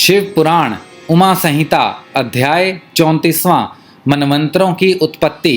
शिव पुराण उमा संहिता अध्याय 34वां मनवंतरों की उत्पत्ति।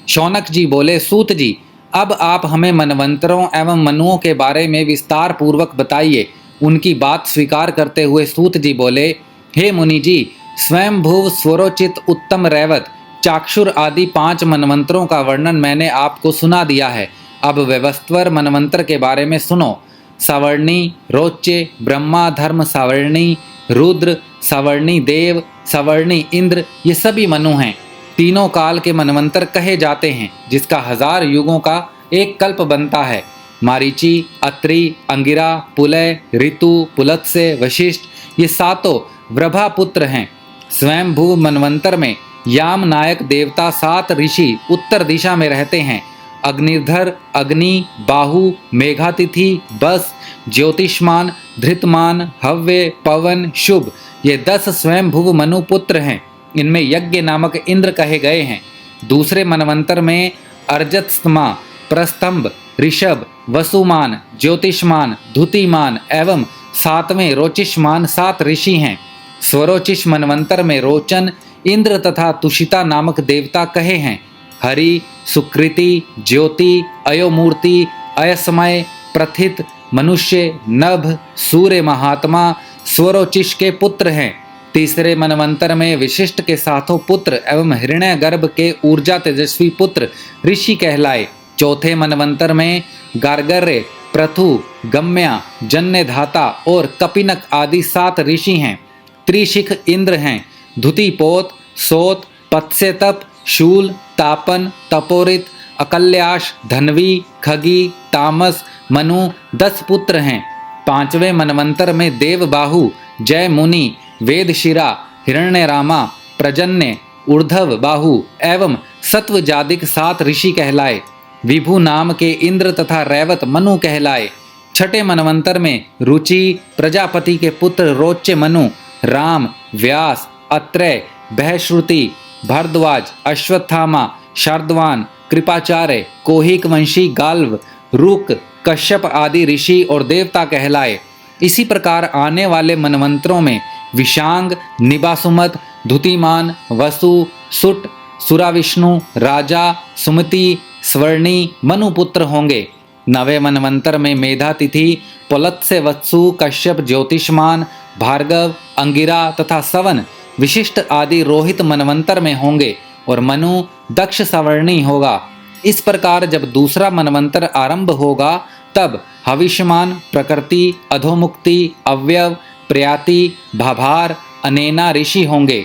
शौनक जी बोले, सूत जी, अब आप हमें मनवंतरों एवं मनुओं के बारे में विस्तार पूर्वक बताइए। उनकी बात स्वीकार करते हुए सूत जी बोले, हे मुनि जी, स्वयंभुव, स्वरोचित, उत्तम, रैवत, चाक्षुर आदि 5 मनवंतरों का वर्णन मैंने आपको सुना दिया है। अब व्यवस्वर मनवंतर के बारे में सुनो। सवर्णी, रोच्य, ब्रह्मा, धर्म, सवर्णी, रुद्र, सवर्णी देव, सवर्णी इंद्र, ये सभी मनु हैं। तीनों काल के मनवंतर कहे जाते हैं, जिसका 1000 युगों का एक कल्प बनता है। मारीची, अत्रि, अंगिरा, पुलय, ऋतु, पुलत्स्य, वशिष्ठ, ये 7 वृभा पुत्र हैं। स्वयंभू मनवंतर में याम नायक देवता 7 ऋषि उत्तर दिशा में रहते हैं। अग्निधर, अग्नि, बाहु, मेघातिथि, बस, ज्योतिष्मान, धृतमान, हव्य, पवन, शुभ, ये 10 स्वयंभुव मनु पुत्र हैं। इनमें यज्ञ नामक इंद्र कहे गए हैं। दूसरे मनवंतर में अर्जत्समा, प्रस्तंभ, ऋषभ, वसुमान, ज्योतिष्मान, धुतिमान एवं 7वें रोचिष्मान 7 ऋषि हैं। स्वरोचिष मनवंतर में रोचन, इंद्र तथा तुषिता नामक देवता कहे हैं। हरि, सुकृति, ज्योति, अयोमूर्ति, अयसमय, प्रथित, मनुष्य, नभ, सूर्य महात्मा स्वरोचिष के पुत्र हैं। तीसरे मनवंतर में विशिष्ट के 7 पुत्र एवं हिरण्यगर्भ के ऊर्जा तेजस्वी पुत्र ऋषि कहलाए। चौथे मनवंतर में गार्गर्य, प्रथु, गम्या, जन्यधाता और कपिनक आदि 7 ऋषि हैं। त्रिशिख इंद्र हैं। धुतिपोत, सोत, पत्स्यतप, शूल, तापन, तपोरित, अकल्याश, धन्वी, खगी, तामस, मनु 10 पुत्र हैं। 5वें मनवंतर में देवबाहु, जय मुनि, वेदशिरा, हिरण्यरामा, प्रजन्य, ऊर्ध्व बाहु एवं सत्वजादिक 7 ऋषि कहलाए। विभु नाम के इंद्र तथा रैवत मनु कहलाए। 6ठे मनवंतर में रुचि, प्रजापति के पुत्र रोच्य मनु, राम, व्यास, अत्रेय, बृहश्रुति, भरद्वाज, अश्वत्थामा, शार्दवान, कृपाचार्य, कोहिक वंशी गाल्व, रुक, कश्यप आदि ऋषि और देवता कहलाए। इसी प्रकार आने वाले मनवंतरों में विशांग, निबासुमत, धुतिमान, वसु, सुट, सुराविष्णु, राजा, सुमति, स्वर्णी, मनुपुत्र होंगे। 9वें मनवंतर में मेधातिथि, पुलत्स्य, वत्सु, कश्यप, ज्योतिष्मान, भार्गव, अंगिरा तथा सवन, विशिष्ट आदि रोहित मनवंतर में होंगे और मनु दक्ष सवर्णी होगा। इस प्रकार जब दूसरा मनवंतर आरंभ होगा तब हविष्यमान, प्रकृति, अधोमुक्ति, अव्यव, प्रयाति, भाभार, अनेना ऋषि होंगे।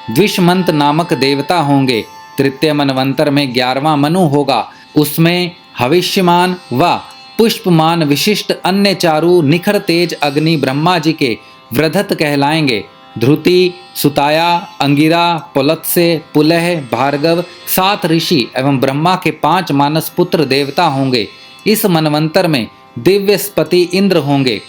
द्विषमंत नामक देवता होंगे। तृतीय मनवंतर में 11वां मनु होगा। उसमें हविष्यमान व पुष्पमान विशिष्ट अन्य चारु निखर तेज अग्नि ब्रह्मा जी के वृधत कहलाएंगे। ध्रुति, सुताया, अंगिरा, पुलत्स्य, पुलह, भार्गव 7 ऋषि एवं ब्रह्मा के 5 मानस पुत्र देवता होंगे। इस मनवंतर में दिव्यस्पति इंद्र होंगे।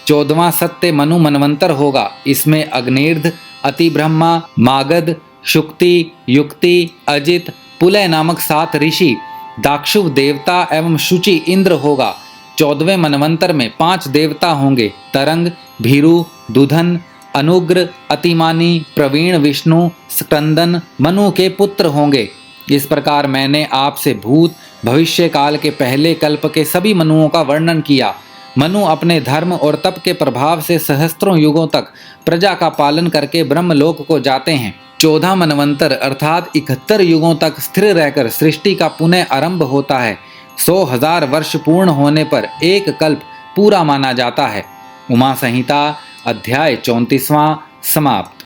14वां सत्य मनु मनवंतर होगा। इसमें अग्निर्ध, अति ब्रह्मा, मागध, शुक्ति, युक्ति, अजित, पुलय नामक 7 ऋषि, दाक्षुव देवता एवं शुचि इंद्र होगा। 14वें मनवंतर में 5 देवता होंगे। तरंग, भीरु, दुधन, अनुग्र, अतिमानी, प्रवीण, विष्णु, स्कंदन मनु के पुत्र होंगे। इस प्रकार मैंने आपसे भूत भविष्य काल के पहले कल्प के सभी मनुओं का वर्णन किया। मनु अपने धर्म और तप के प्रभाव से सहस्त्रों युगों तक प्रजा का पालन करके ब्रह्मलोक को जाते हैं। 14 मनवंतर अर्थात 71 युगों तक स्थिर रहकर सृष्टि का पुनः आरंभ होता है। 100,000 वर्ष पूर्ण होने पर एक कल्प पूरा माना जाता है। उमा संहिता अध्याय 34वां समाप्त।